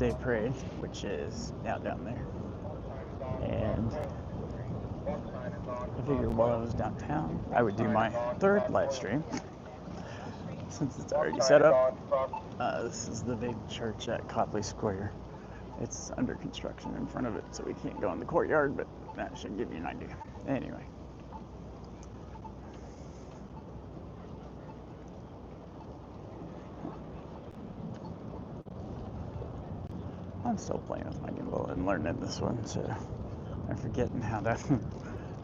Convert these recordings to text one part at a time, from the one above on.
Day Parade, which is now down there. And I figured while I was downtown, I would do my third live stream, since it's already set up. This is the big church at Copley Square. It's under construction in front of it, so we can't go in the courtyard, but that should give you an idea. Anyway. I'm still playing with my gimbal and learning this one, so I'm forgetting how to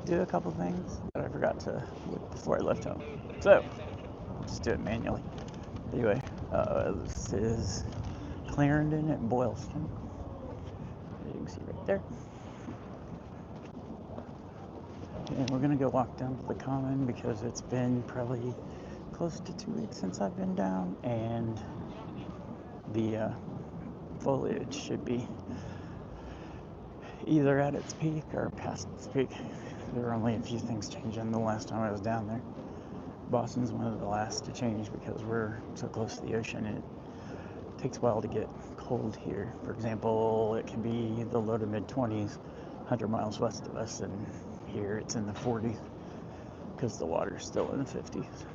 do a couple things that I forgot to look before I left home. So, I'll just do it manually. Anyway, this is Clarendon and Boylston. You can see right there. And we're gonna go walk down to the common because it's been probably close to 2 weeks since I've been down, and the foliage should be either at its peak or past its peak. There were only a few things changing the last time I was down there. Boston's one of the last to change because we're so close to the ocean, and it takes a while to get cold here. For example, it can be the low to mid-20s 100 miles west of us, and here it's in the 40s because the water's still in the 50s.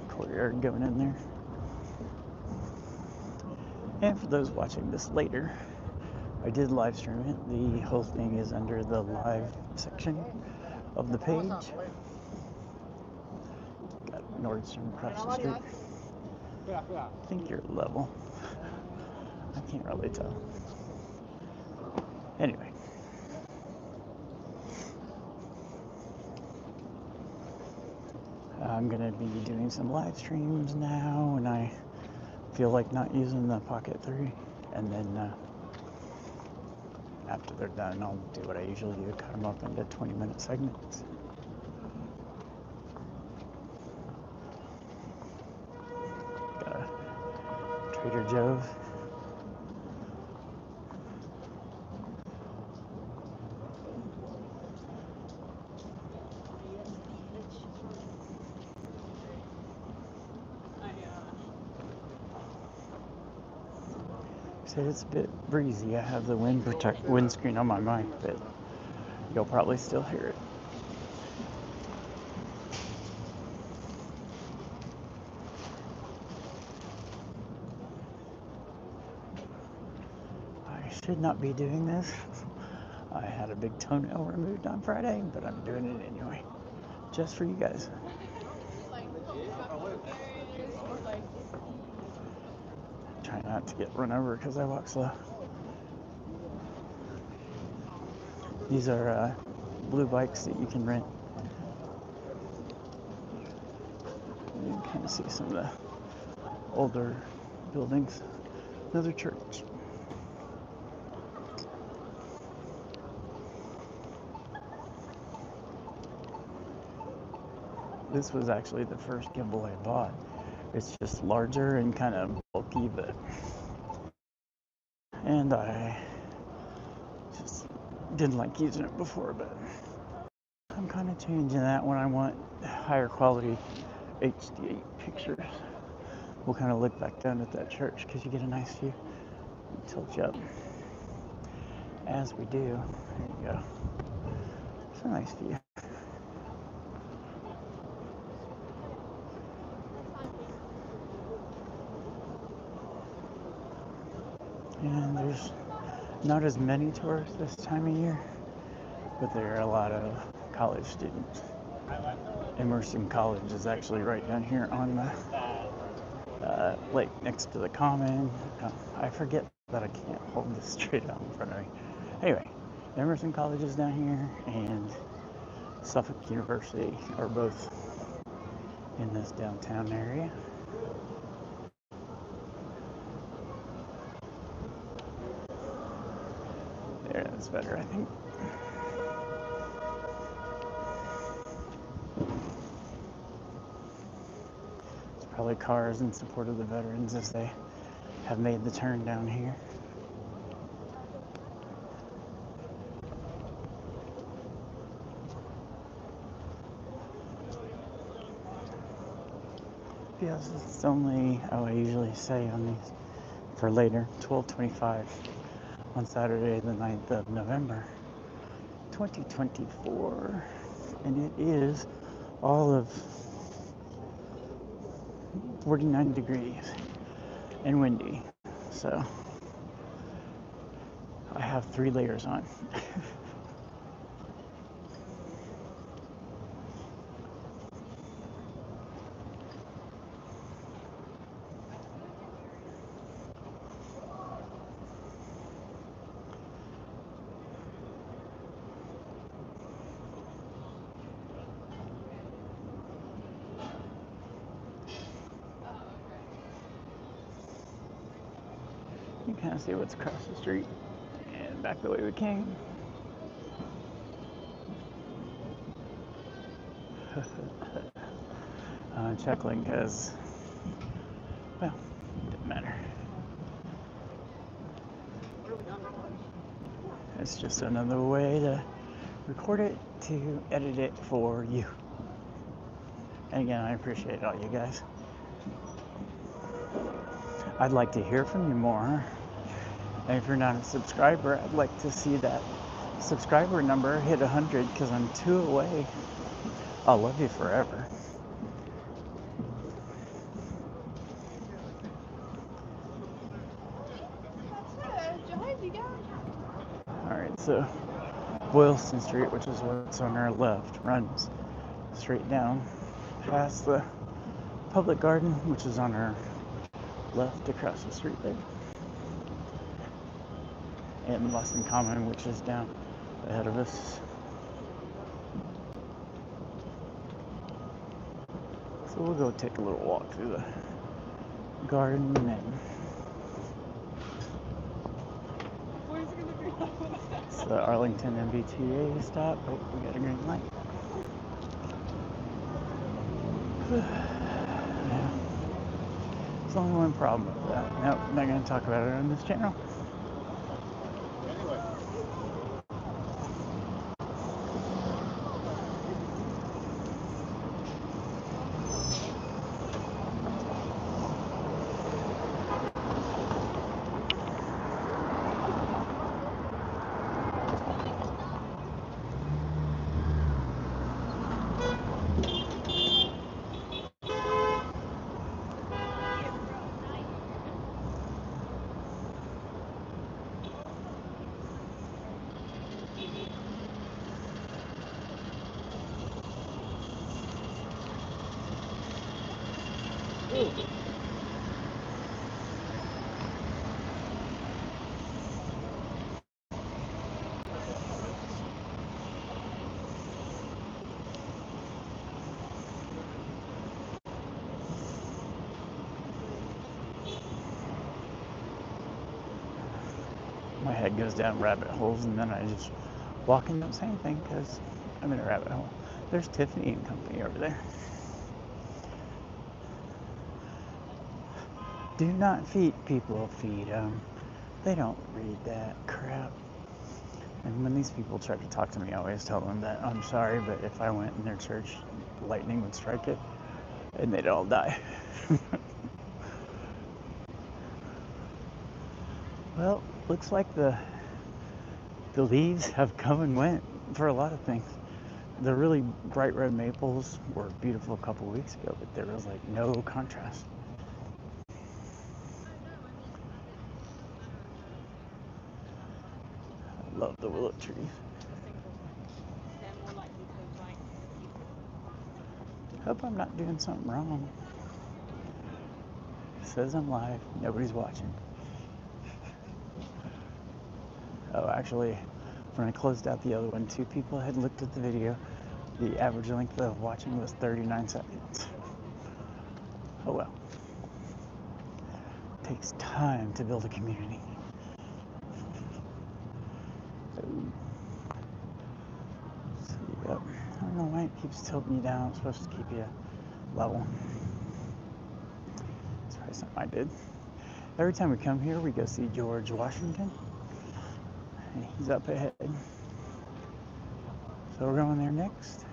Courtyard going in there. And for those watching this later, I did live stream it. The whole thing is under the live section of the page. Got Nordstrom across the street. I think you're level. I can't really tell. Anyway. I'm going to be doing some live streams now, and I feel like not using the Pocket 3. And then after they're done, I'll do what I usually do, cut them up into 20-minute segments. Got a Trader Joe's. Said it's a bit breezy. I have the windscreen on my mic, but you'll probably still hear it. I should not be doing this. I had a big toenail removed on Friday, but I'm doing it anyway, just for you guys. Try not to get run over because I walk slow. These are blue bikes that you can rent. You can kind of see some of the older buildings. Another church. This was actually the first gimbal I bought. It's just larger and kind of bulky, but and I just didn't like using it before, but I'm kind of changing that when I want higher quality HD pictures. We'll kind of look back down at that church because you get a nice view. Tilt you up as we do. There you go. It's a nice view. And there's not as many tourists this time of year, but there are a lot of college students. Emerson College is actually right down here on the lake next to the common. I forget that I can't hold this straight out in front of me. Anyway, Emerson College is down here, and Suffolk University are both in this downtown area. There, that's better, I think. It's probably cars in support of the veterans as they have made the turn down here. Yes, it's only, oh, I usually say on these for later, 12:25 on Saturday, the 9th of November, 2024. And it is all of 49 degrees and windy. So I have 3 layers on. You can kind of see what's across the street and back the way we came. Chuckling because, well, it didn't matter. It's just another way to record it, to edit it for you. And again, I appreciate all you guys. I'd like to hear from you more. And if you're not a subscriber, I'd like to see that subscriber number hit 100 because I'm 2 away. I'll love you forever. Alright, so Boylston Street, which is what's on our left, runs straight down past the public garden, which is on our left across the street there. And Boston Common, which is down ahead of us. So we'll go take a little walk through the garden and it's the Arlington MBTA stop. Oh, we got a green light. Yeah. There's only one problem with that. Nope, not going to talk about it on this channel. My head goes down rabbit holes and then I just walk and don't say anything because I'm in a rabbit hole. There's Tiffany and Company over there. Do not feed people, feed them. They don't read that crap. And when these people try to talk to me, I always tell them that I'm sorry, but if I went in their church, lightning would strike it and they'd all die. Well, looks like the leaves have come and went for a lot of things. The really bright red maples were beautiful a couple weeks ago, but there was like no contrast. I love the willow trees. Hope I'm not doing something wrong. It says I'm live, nobody's watching. Oh, actually, when I closed out the other one, 2 people had looked at the video. The average length of watching was 39 seconds. Oh well. It takes time to build a community. So, yep. I don't know why it keeps tilting you down. It's supposed to keep you level. That's probably something I did. Every time we come here, we go see George Washington. And he's up ahead. So we're going there next.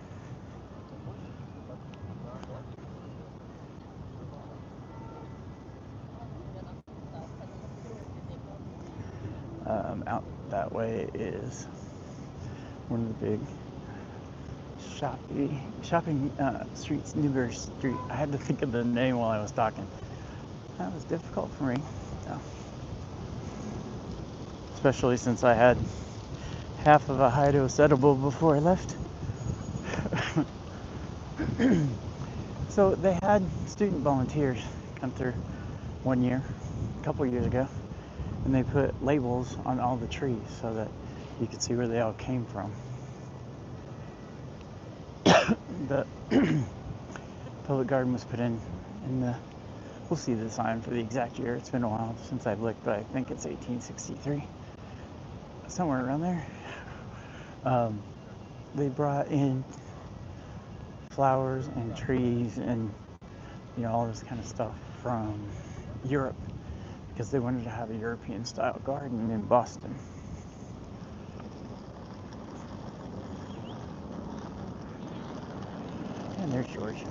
Out that way is one of the big shopping streets, Newbury Street. I had to think of the name while I was talking. That was difficult for me, so. Especially since I had half of a high-dose edible before I left. So they had student volunteers come through one year, a couple years ago, and they put labels on all the trees so that you could see where they all came from. The public garden was put in the, we'll see the sign for the exact year. It's been a while since I've looked, but I think it's 1863, somewhere around there. They brought in flowers and trees and, you know, all this kind of stuff from Europe because they wanted to have a European style garden in Boston. And there's George.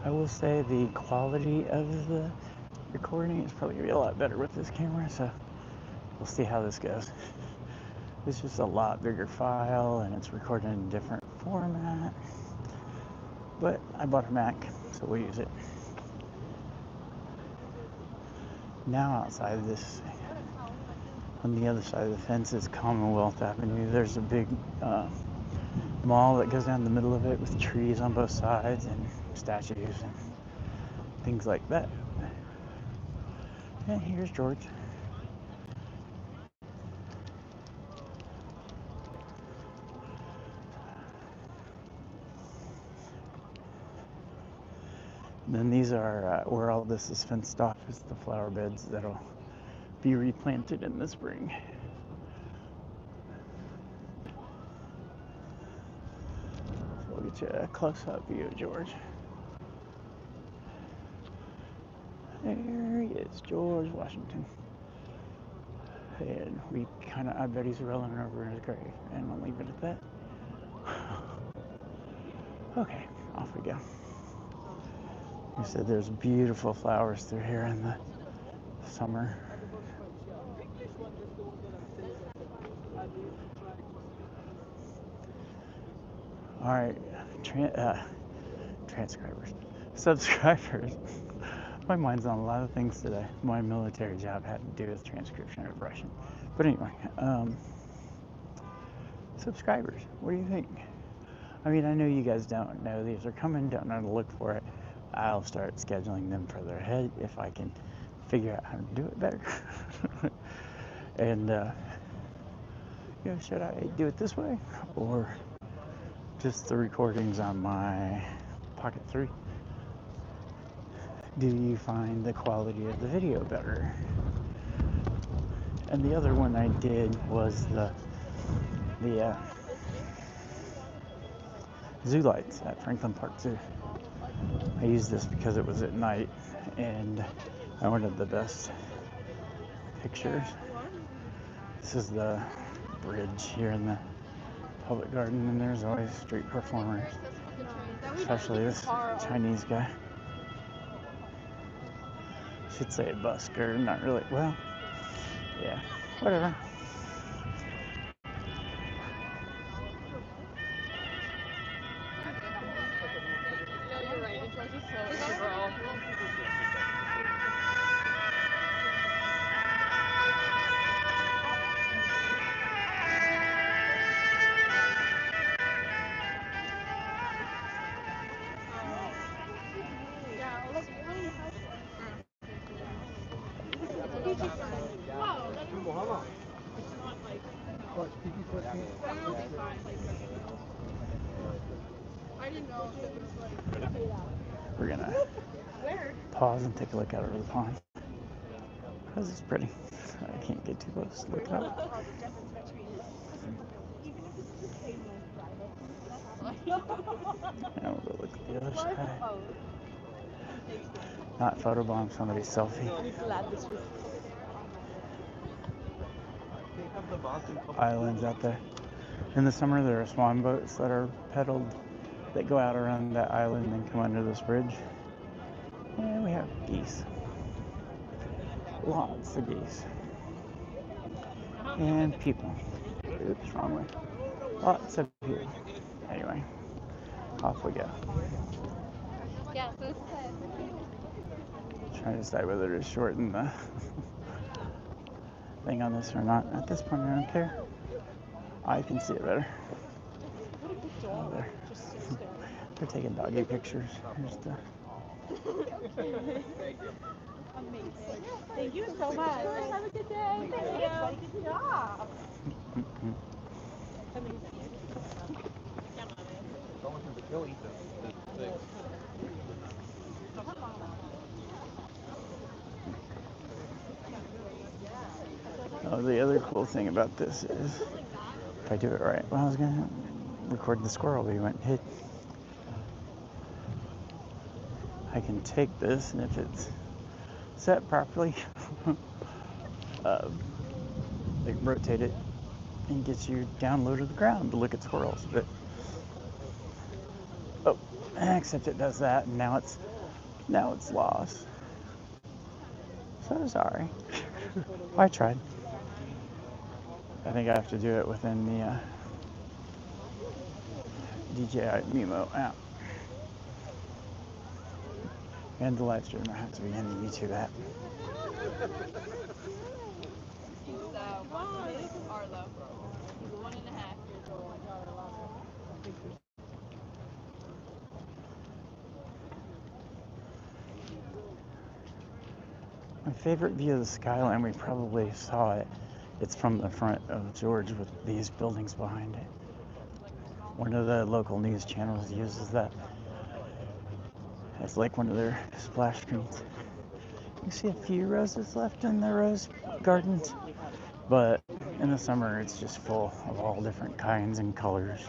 I will say the quality of the recording is probably going to be a lot better with this camera, so we'll see how this goes. It's just a lot bigger file and it's recorded in a different format, but I bought a Mac, so we'll use it. Now outside this, on the other side of the fence is Commonwealth Avenue. There's a big mall that goes down the middle of it with trees on both sides and statues and things like that. And here's George. And then these are where all this is fenced off is the flower beds that'll be replanted in the spring. So we'll get you a close-up view of George. There he is, George Washington. And I bet he's rolling over in his grave, and I'll leave it at that. Okay, off we go. You said there's beautiful flowers through here in the summer. All right, subscribers. My mind's on a lot of things today. My military job had to do with transcription of Russian. But anyway, subscribers, what do you think? I mean, I know you guys don't know these are coming, don't know to look for it. I'll start scheduling them further ahead if I can figure out how to do it better. And, you know, should I do it this way or just the recordings on my Pocket 3? Do you find the quality of the video better? And the other one I did was the zoo lights at Franklin Park Zoo. I used this because it was at night and I wanted the best pictures. This is the bridge here in the public garden, and there's always street performers, especially this Chinese guy. Should say a busker, not really. Well, yeah, whatever. We're gonna pause and take a look out over the pond because it's pretty. I can't get too close to look at it. Now we'll go look at the other side. Not photobomb somebody's selfie. Islands out there. In the summer, there are swan boats that are pedaled that go out around that island and come under this bridge. Yeah, have geese. Lots of geese. And people. Oops, wrong way. Lots of people. Anyway, off we go. Trying to decide whether to shorten the thing on this or not. At this point, I don't care. I can see it better. Oh, there. They're taking doggy pictures. Here's the. Amazing. Thank you so much. Have a good day. Thank you. Good job. Oh, the other cool thing about this is, if I do it right, well, I was going to record the squirrel we went and hid. I can take this, and if it's set properly, like rotate it and gets you down low to the ground to look at squirrels. But oh, except it does that, and now it's lost. So sorry. I tried. I think I have to do it within the DJI Mimo app. And the live stream, I have to be in the YouTube app. Arlo. He's 1.5 years old. My favorite view of the skyline, we probably saw it. It's from the front of George with these buildings behind it. One of the local news channels uses that as like one of their splash screens. You see a few roses left in the rose gardens, but in the summer it's just full of all different kinds and colors.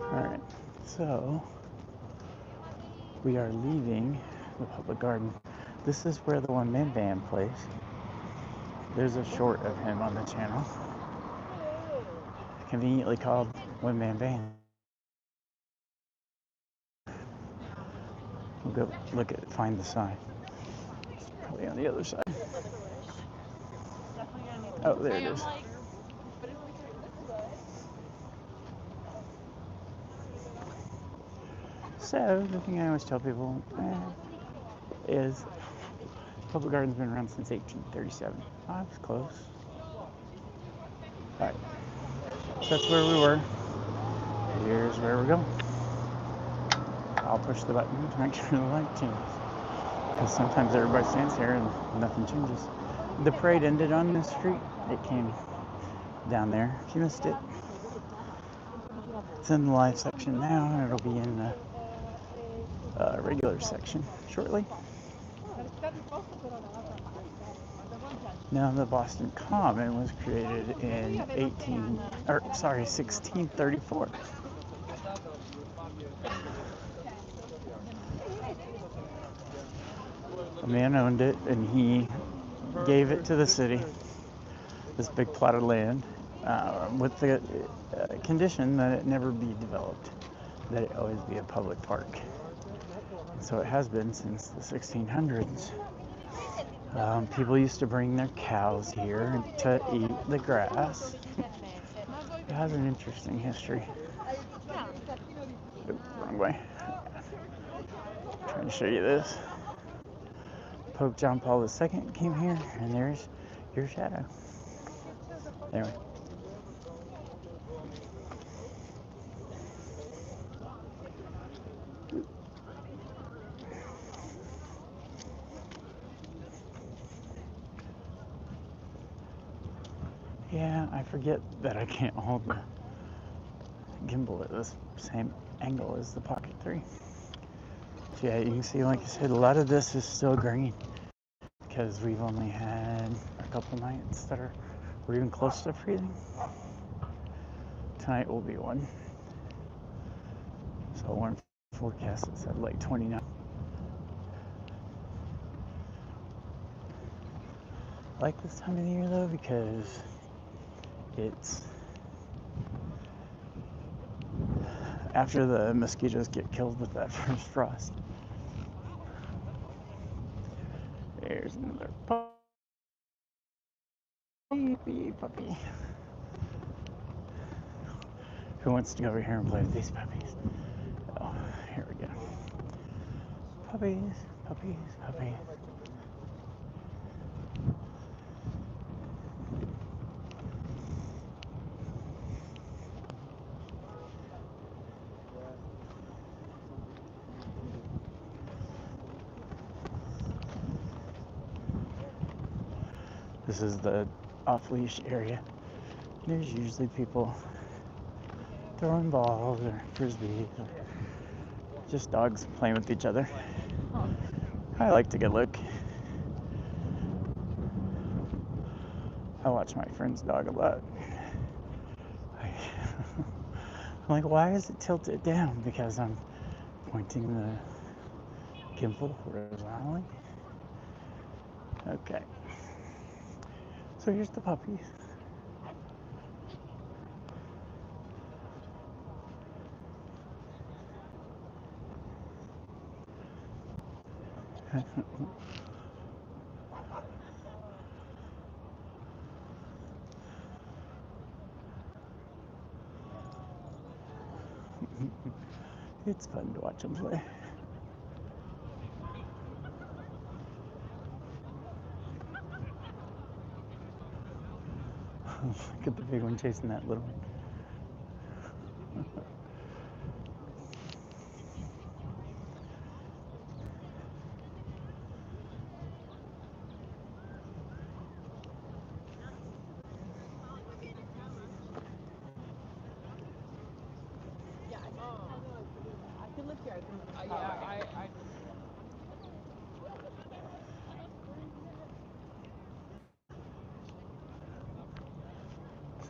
Alright, so we are leaving the public garden. This is where the one-man band plays. There's a short of him on the channel, conveniently called One-Man Band. We'll go find the sign. It's probably on the other side. Oh, there it is. So, the thing I always tell people is public garden's been around since 1837. I was close. Alright, so that's where we were. Here's where we're going. I'll push the button to make sure the light changes. Because sometimes everybody stands here and nothing changes. The parade ended on this street. It came down there. If you missed it, it's in the live section now, and it'll be in the regular section shortly. Now, the Boston Common was created in 1634. A man owned it, and he gave it to the city, this big plot of land, with the condition that it never be developed, that it always be a public park. And so it has been since the 1600s. People used to bring their cows here to eat the grass. It has an interesting history. Oop, wrong way. Trying to show you this. Pope John Paul II came here, and there's your shadow. Anyway. Yeah, I forget that I can't hold the gimbal at the same angle as the Pocket 3. So yeah, you can see, like I said, a lot of this is still green because we've only had a couple nights that were even close to freezing. Tonight will be one. So one forecast that said like 29. I like this time of the year though because it's after the mosquitoes get killed with that first frost. There's another puppy. Who wants to go over here and play with these puppies? Oh, here we go. Puppies. This is the off-leash area. There's usually people throwing balls or frisbees, or just dogs playing with each other. I like to get a look. I watch my friend's dog a lot. I'm like, why is it tilted down? Because I'm pointing the gimbal horizontally. Okay. So here's the puppies. It's fun to watch them play. Look at the big one chasing that little one.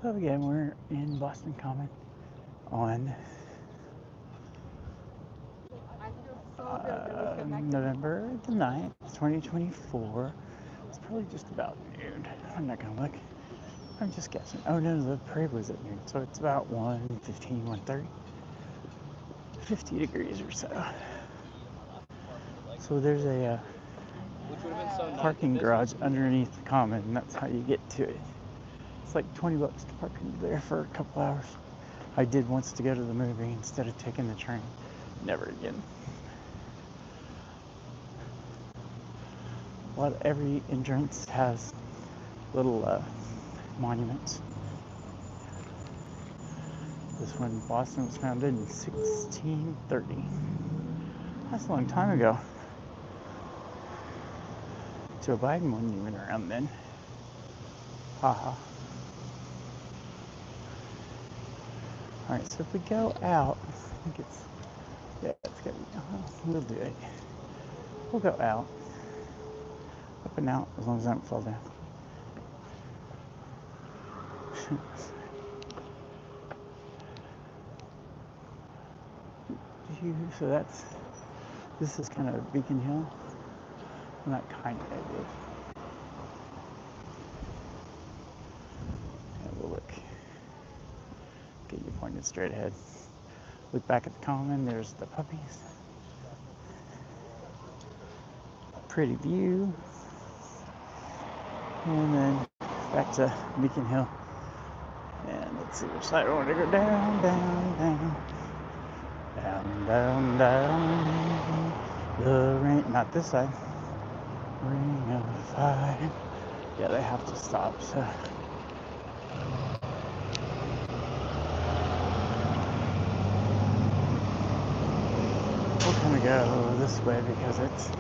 So again, we're in Boston Common on November the 9th, 2024. It's probably just about noon. I'm not gonna look. I'm just guessing. Oh no, the parade was at noon, so it's about 1:15, 1:30. 50 degrees or so. So there's a parking garage underneath the common, and that's how you get to it. It's like $20 to park there for a couple hours. I did once to go to the movie instead of taking the train. Never again. Every entrance has little monuments. This one, Boston, was founded in 1630. That's a long time ago. Joe Biden wasn't even around then. Haha. Alright, so if we go out, I think it's gonna be, we'll do it. We'll go out. Up and out, as long as I don't fall down. So this is kind of Beacon Hill. Well, not kind of, it is. Yeah, we'll look. Get you pointed straight ahead. Look back at the common, there's the puppies. Pretty view. And then back to Beacon Hill. And let's see which side I want to go. Down, down, down. Down, down, down. The rain, not this side. Ring of fire. Yeah, they have to stop, so. We're gonna go this way because it's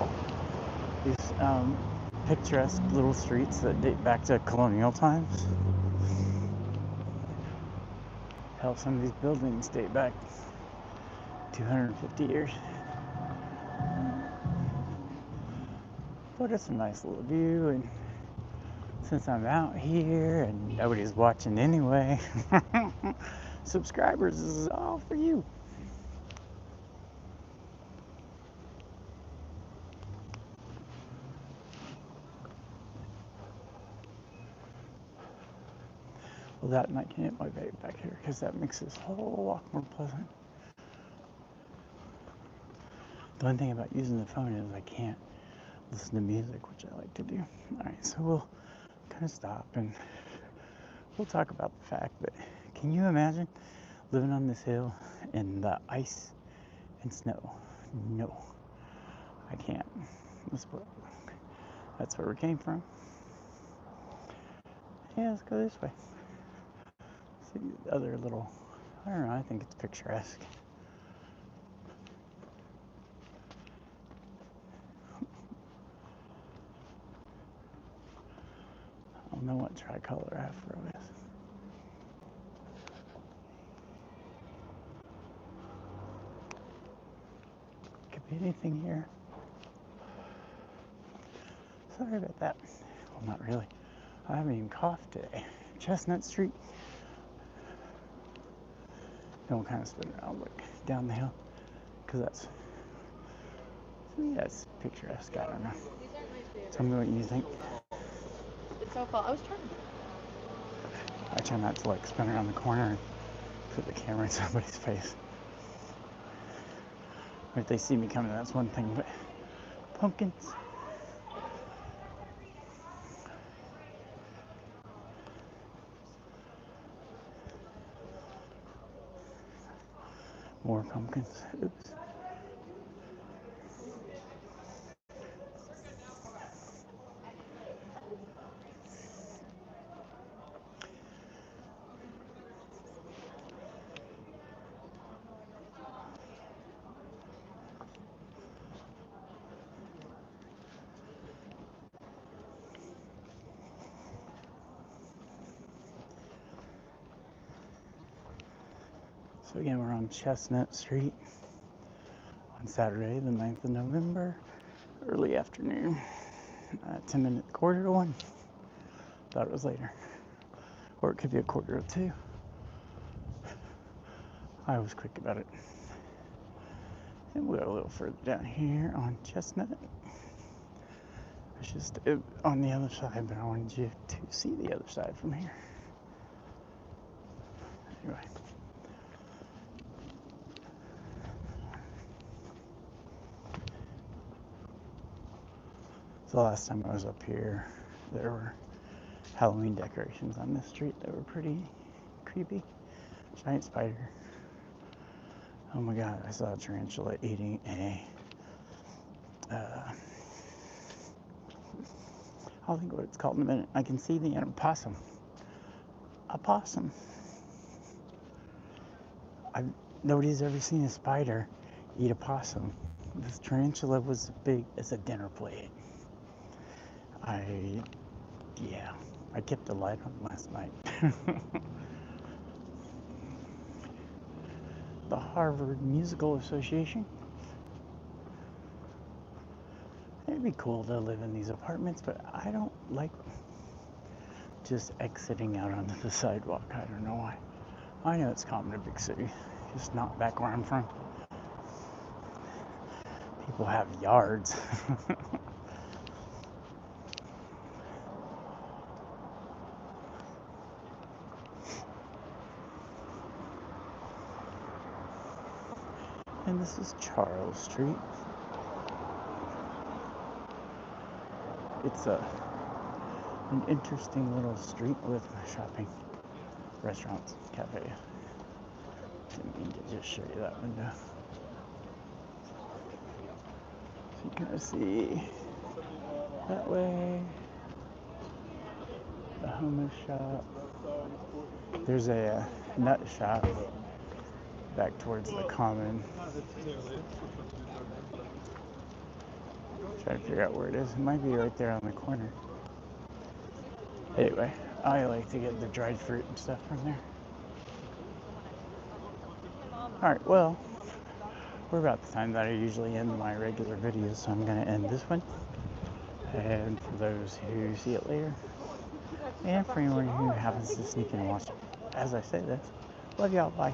these picturesque little streets that date back to colonial times. Hell, some of these buildings date back 250 years. But it's a nice little view, and since I'm out here and nobody's watching anyway, subscribers, this is all for you. Well, that and I can't get my vape back here because that makes this whole walk more pleasant. The one thing about using the phone is I can't listen to music, which I like to do. Alright, so we'll kind of stop and we'll talk about the fact that, can you imagine living on this hill in the ice and snow? No, I can't. That's where we came from. Yeah, let's go this way. See the other little, I don't know, I think it's picturesque. I don't know what tricolor afro is. Could be anything here. Sorry about that. Well, not really. I haven't even coughed today. Chestnut Street. Then we'll kind of spin around, look down the hill, because that's picturesque. I don't know. Tell me what you think. It's so fall. I was trying. I try not to like spin around the corner and put the camera in somebody's face. If they see me coming, that's one thing, but pumpkins. More pumpkins. Oops. So again, we're on Chestnut Street on Saturday, the 9th of November, early afternoon, 10 minutes, quarter to 1. Thought it was later. Or it could be a quarter to 2. I was quick about it. And we'll go a little further down here on Chestnut. It's just on the other side, but I wanted you to see the other side from here. Anyway. So last time I was up here, there were Halloween decorations on this street that were pretty creepy. Giant spider. Oh my god, I saw a tarantula eating I'll think what it's called in a minute. I can see the opossum. A possum. Nobody's ever seen a spider eat a possum. This tarantula was as big as a dinner plate. I kept the light on last night. The Harvard Musical Association. It'd be cool to live in these apartments, but I don't like just exiting out onto the sidewalk. I don't know why. I know it's common in a big city, just not back where I'm from. People have yards. And this is Charles Street. It's an interesting little street with shopping, restaurants, cafes. Didn't mean to just show you that window. So you can see that way, the hummus shop. There's a nut shop back towards the common. Trying to figure out where it is. It might be right there on the corner. Anyway, I like to get the dried fruit and stuff from there. Alright, well, we're about the time that I usually end my regular videos, so I'm going to end this one. And for those who see it later, and for anyone who happens to sneak in and watch it, as I say this, love y'all, bye.